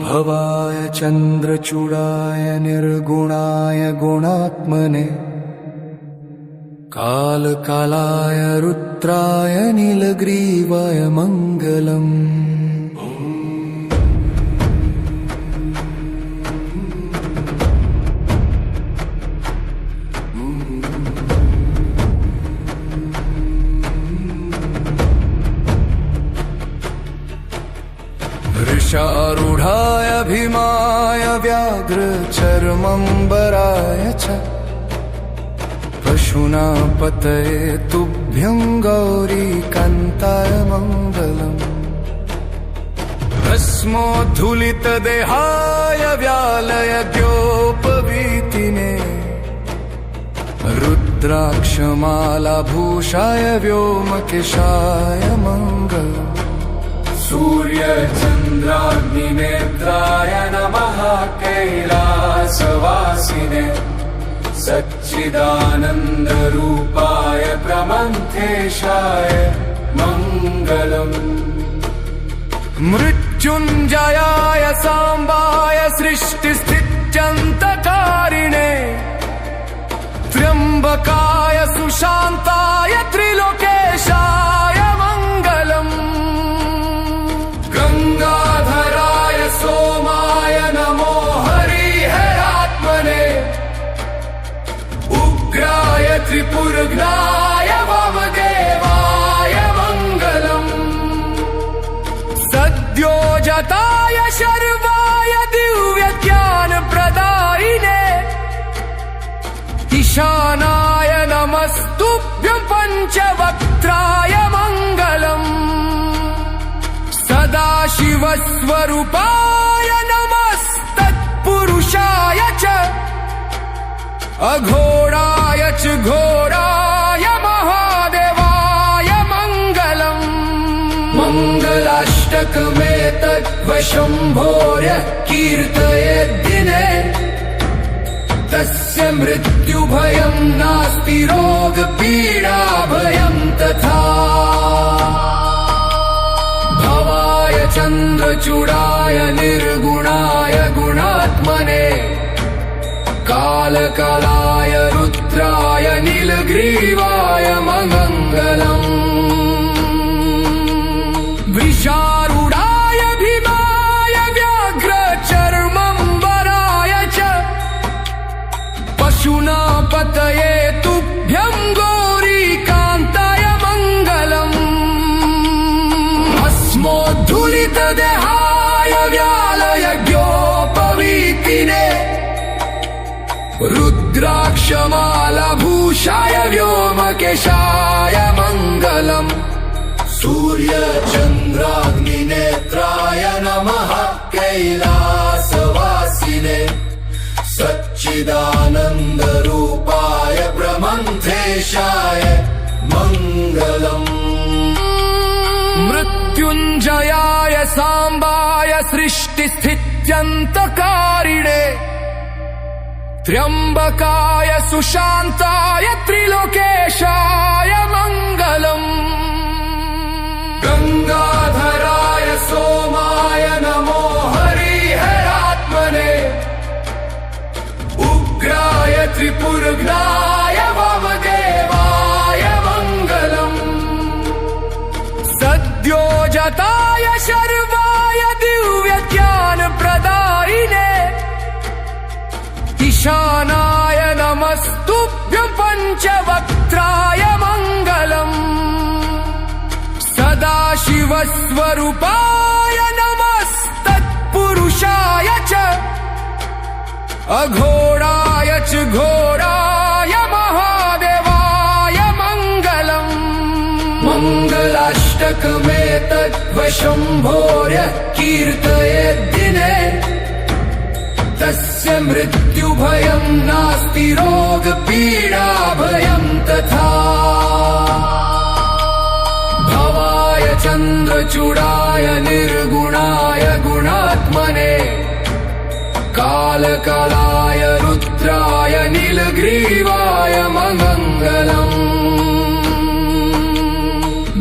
भवाय चन्द्रचूडाय निर्गुणाय गुणात्मने कालकालाय रुद्राय नीलग्रीवाय मङ्गलम्। वृषारूढाय भीमाय व्याघ्रचर्मम्बराय च पशूना पतये तुभ्यं गौरीकान्ताय मङ्गलम्। भस्मोद्धूलितदेहाय व्यालयज्ञोपवीतिने रुद्राक्षमालाभूषाय व्योमकेशाय मङ्गलम्। सूर्यचन्द्राग्निनेत्राय नमः कैलासवासिने सच्चिदानन्दरूपाय प्रमन्थेशाय मङ्गलम्। मृत्युञ्जयाय साम्बाय सृष्टिस्थित्यन्तकारिणे त्र्यम्बकाय सुशान्ताय त्रिलोकेशाय मङ्गलम्। गङ्गाधराय सोमाय नमो हरिहरात्मने उग्राय त्रिपुरघ्नाय वामदेवाय मङ्गलम्। सद्योजाताय शर्वाय दिव्यज्ञानप्रदायिने ईशानाय नमस्तुभ्यं पञ्चवक्त्राय मङ्गलम्। सदाशिवस्वरूपाय नमस्तत्पुरुषाय च अघोराय च घोराय महादेवाय मङ्गलम्। मङ्गलाष्टकमेतद्वशम्भोर्य कीर्तयेद्दिने तस्य मृत्युभयं नास्ति रोगपीडाभयं तथा। भवाय चन्द्रचूडाय निर्गुणाय गुणात्मने कालकालाय रुद्राय नीलग्रीवाय मङ्गलम्। वृषारूढाय भीमाय व्याघ्रचर्मम्बराय च पशूना पतये तुभ्यं गौरीकान्ताय मङ्गलम्। भस्मोद्धूलितदेहाय व्यालयज्ञोपवीतिने रुद्राक्षमालाभूषाय व्योमकेशाय मङ्गलम्। सूर्यचन्द्राग्निनेत्राय नमः कैलासवासिने सच्चिदानन्दरूपाय प्रमन्थेशाय मङ्गलम्। मृत्युञ्जयाय साम्बाय सृष्टिस्थित्यन्तकारिणे त्र्यम्बकाय सुशान्ताय त्रिलोकेशाय मङ्गलम्। गङ्गाधराय सोमाय नमो हरिहरात्मने उग्राय त्रिपुरघ्नाय वामदेवाय मङ्गलम्। सद्योजाताय शर्वाय दिव्यज्ञानप्रदायिने ईशानाय नमस्तुभ्यं पञ्चवक्त्राय मङ्गलम्। सदाशिवस्वरूपाय नमस्तत्पुरुषाय च अघोराय च घोराय महादेवाय मङ्गलम्। मङ्गलाष्टकमेतद्वशम्भोर्य कीर्तयेद्दिने तस्य मृत्युभयं नास्ति रोगपीडाभयं तथा। भवाय चन्द्रचूडाय निर्गुणाय गुणात्मने कालकालाय रुद्राय नीलग्रीवाय मङ्गलम्।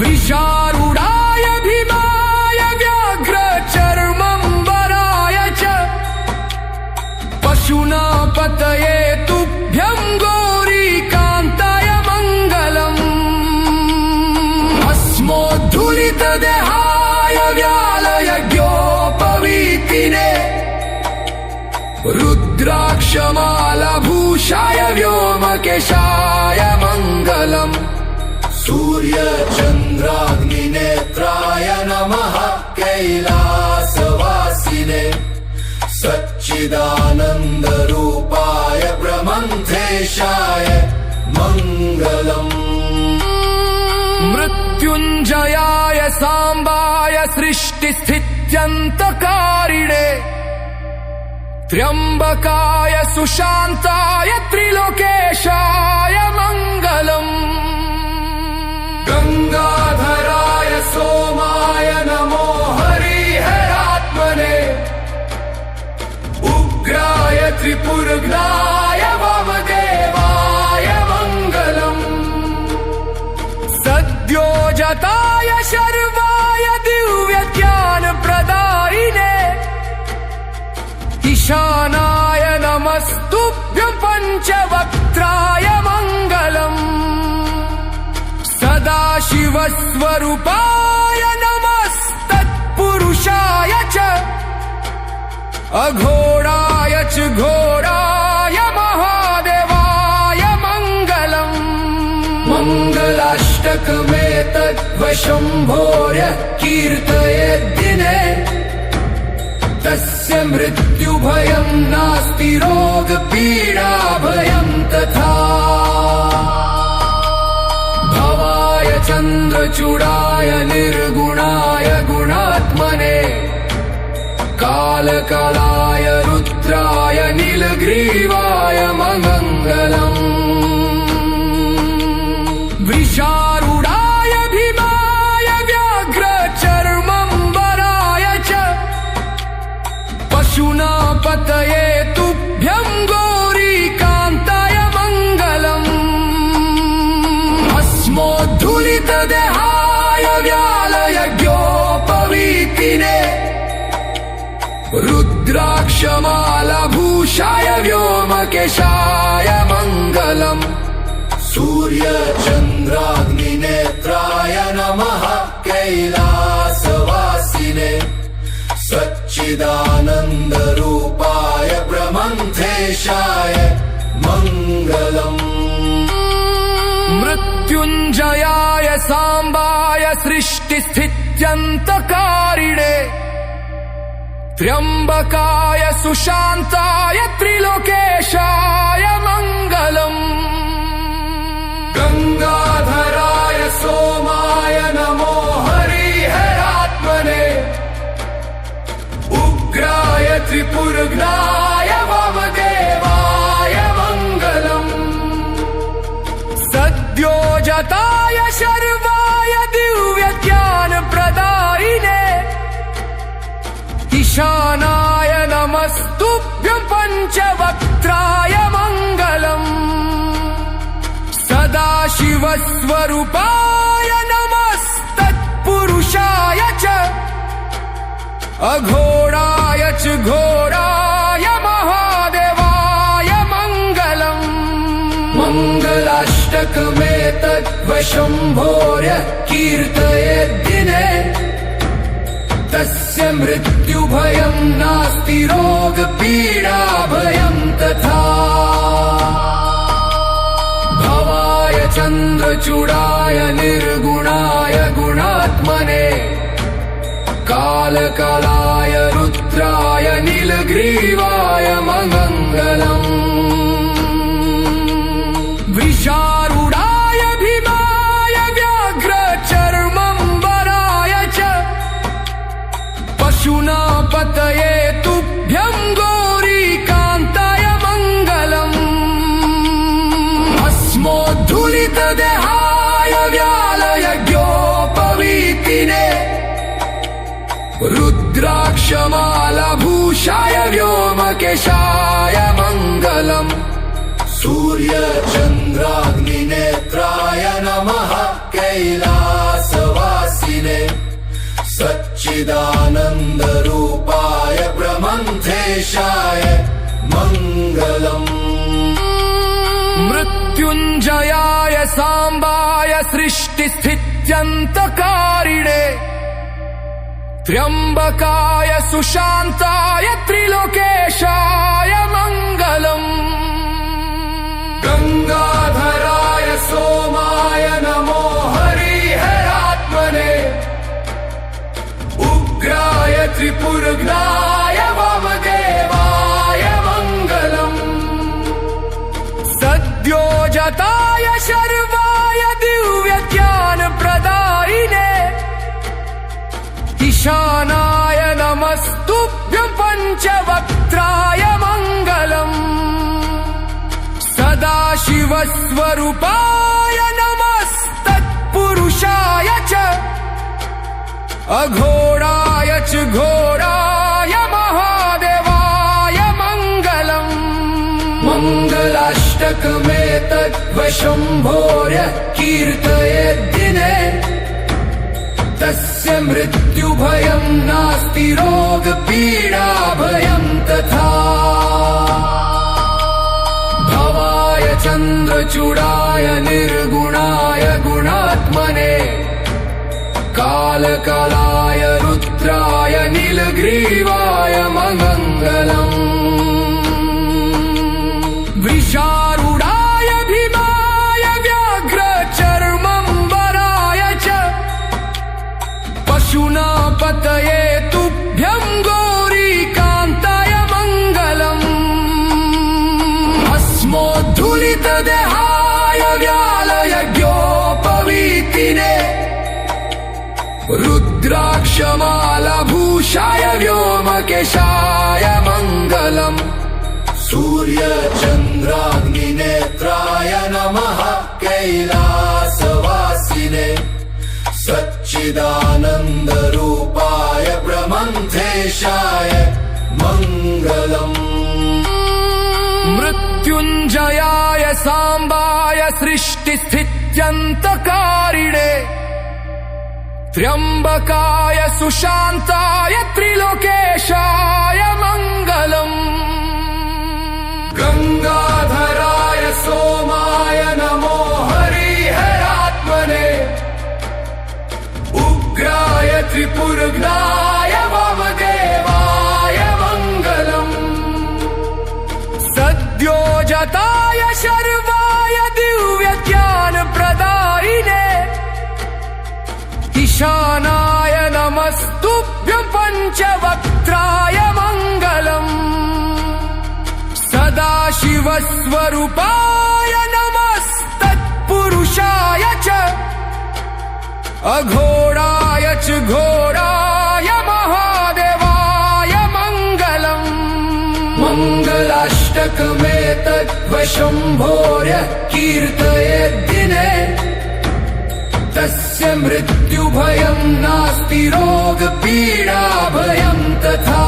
वृषारूढाय भीमाय व्याघ्रचर्मम्बराय च वीतिने रुद्राक्षमालाभूषाय व्योमकेशाय मङ्गलम् सूर्यचन्द्राग्निनेत्राय नमः कैलासवासिने सच्चिदानन्दरूपाय ब्रह्मन्धेशाय मङ्गलम् मृत्युञ्जयाय साम्बाय सृष्टिस्थित्यन्तकारिणे त्र्यम्बकाय सुशान्ताय त्रिलोकेशाय मङ्गलम् गंगाधराय सोमाय नमो हरिहरात्मने उग्राय त्रिपुरग्नाय वामदेवाय मङ्गलम् सद्योजताय शर्वाय दिव्यज्ञानप्रदायिने ईशानाय नमस्तुभ्यं पञ्चवक्त्राय मङ्गलम् सदाशिवस्वरूपाय नमस्तत्पुरुषाय च अघोराय च घोराय महादेवाय मङ्गलम् मङ्गलाष्टकमेतद्वशम्भोर्य कीर्तयेद्दिने तस्य मृत्युभयं नास्ति रोगपीडाभयं तथा भवाय चन्द्रचूडाय निर्गुणाय गुणात्मने कालकालाय रुद्राय नीलग्रीवाय मङ्गलम् वृषारूढाय भीमाय व्याघ्रचर्मम्बराय च पशुनापतये तुभ्यं गौरीकान्ताय मङ्गलम् भस्मोद्धूलितदेहाय व्यालयज्ञोपवीतिने रुद्राक्षमालाभूषाय व्योमकेशाय मङ्गलम् सूर्यचन्द्राग्निनेत्राय नमः कैलासवासिने सच्चिदानन्दरूपाय ब्रह्मन्धेशाय मङ्गलम् मृत्युञ्जयाय साम्बाय सृष्टिस्थित्यन्तकारिणे त्र्यम्बकाय सुशान्ताय त्रिलोकेशाय मङ्गलम् गंगाधराय सोमाय नमो हरिहरात्मने उग्राय त्रिपुरग्नाय वामदेवाय मङ्गलम् सद्योजताय शर्वाय दिव्यज्ञानप्रदायिने ईशानाय नमस्तुभ्यं पञ्चवक्त्राय मङ्गलम् सदाशिवस्वरूपाय नमस्तत्पुरुषाय च अघोराय च घोराय महादेवाय मङ्गलम् मङ्गलाष्टकमेतद्वशम्भोर्य कीर्तयेद्दिने तस्य मृत्युभयं नास्ति रोगपीडाभयं तथा भवाय चन्द्रचूडाय निर्गुणाय गुणात्मने कालकालाय रुद्राय नीलग्रीवाय मङ्गलम् वृषारूढाय भीमाय व्याघ्रचर्मम्बराय च पशुनापतये तुभ्यं गौरीकान्ताय मङ्गलम् भस्मोद्धूलितदेहाय व्यालयज्ञोपवीतिने रुद्राक्षमालाभूषाय व्योमकेशाय मङ्गलम् सूर्यचन्द्राग्निनेत्राय नमः कैलासवासिने सच्चिदानन्दरूपाय ब्रह्मन्धेशाय मङ्गलम् मृत्युञ्जयाय साम्बाय सृष्टिस्थित्यन्तकारिणे त्र्यंबकाय सुशांताय त्रिलोकेशाय मंगलम् गंगाधराय सोमाय नमो हरिहरात्मने उग्राय त्रिपुरग्नाय वामदेवाय मंगलम् सद्योजाताय शर्वाय दिव्यज्ञानप्रदायिने ईशानाय नमस्तुभ्यं पञ्चवक्त्राय मंगलम् सदाशिवस्वरूपाय नमस्तत्पुरुषाय च अघोराय च घोराय महादेवाय मंगलम् मङ्गलाष्टकमेतद्वशम्भोर्य कीर्तयेद्दिने तस्य मृत्युभयं नास्ति रोगपीडाभयं तथा भवाय चन्द्रचूडाय निर्गुणाय गुणात्मने कालकालाय रुद्राय नीलग्रीवाय मंगलम् वृषारूढाय भीमाय व्याघ्रचर्मम्बराय च पशुना पतये तुभ्यं गौरीकान्ताय मंगलम् भस्मोद्धूलितदेहाय व्यालयज्ञोपवीतिने रुद्राक्षमालाभूषाय व्योमकेशाय मंगलम् सूर्यचन्द्राग्निनेत्राय नमः कैलासवासिने सच्चिदानन्दरूपाय ब्रह्मन्धेशाय मंगलम् मृत्युञ्जयाय साम्बाय सृष्टिस्थित्यन्तकारिणे त्र्यंबकाय सुशांताय त्रिलोकेशाय मंगलम् गंगाधराय सोमाय नमो हरिहरात्मने उग्राय त्रिपुरग्नाय वामदेवाय मंगलम् सद्योजाताय शर्वाय दिव्यज्ञानप्रदायिने ईशानाय नमस्तुभ्यं पञ्चवक्त्राय मंगलम् सदाशिवस्वरूपाय नमस्तत्पुरुषाय च अघोराय च घोराय महादेवाय मंगलम् मङ्गलाष्टकमेतद्वशम्भोर्य कीर्तयेद्दिने तस्य मृत्युभयं नास्ति रोगपीडाभयं तथा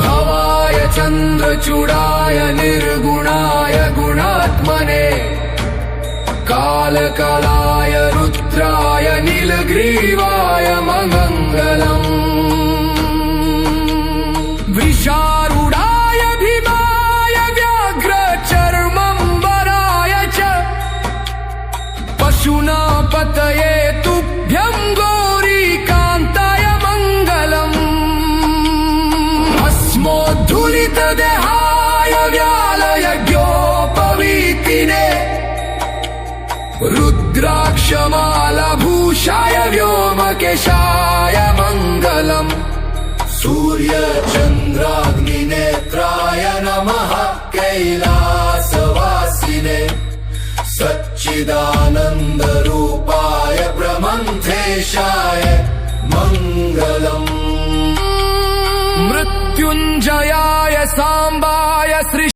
भवाय चन्द्रचूडाय निर्गुणाय गुणात्मने कालकालाय रुद्राय नीलग्रीवाय मंगलम् वृषारूढाय भीमाय व्याघ्रचर्मम्बराय च पशुना पतये तुभ्यं गौरीकान्ताय मंगलम् भस्मोद्धूलितदेहाय व्यालयज्ञोपवीतिने रुद्राक्षमालाभूषाय व्योमकेशाय मंगलम् सूर्यचन्द्राग्निनेत्राय नमः कैलासवासिने सच्चिदानन्दरूपाय ब्रह्मन्धेशाय मंगलम् मृत्युञ्जयाय साम्बाय